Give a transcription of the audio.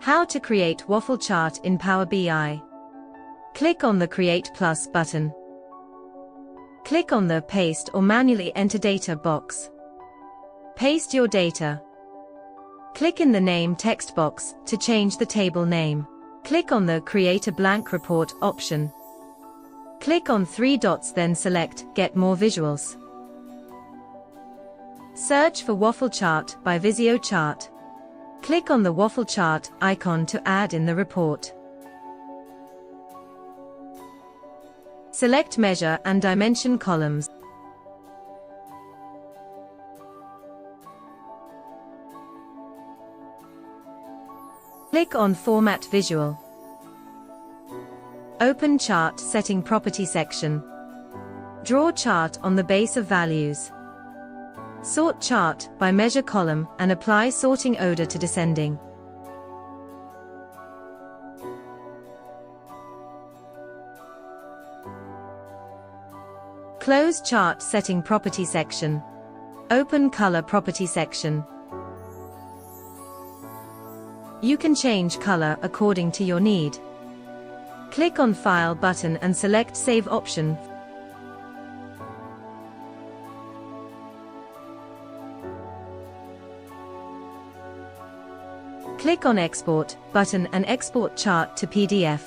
How to create Waffle Chart in Power BI. Click on the Create Plus button. Click on the Paste or Manually Enter Data box. Paste your data. Click in the Name text box to change the table name. Click on the Create a Blank Report option. Click on 3 dots, then select Get More Visuals. Search for Waffle Chart by VisioChart. Click on the Waffle Chart icon to add in the report. Select Measure and Dimension columns. Click on Format Visual. Open Chart Setting Property section. Draw chart on the base of values. Sort chart by measure column and apply sorting order to descending. Close Chart Setting Property section. Open Color Property section. You can change color according to your need. Click on File button and select Save option. Click on Export button and export chart to PDF.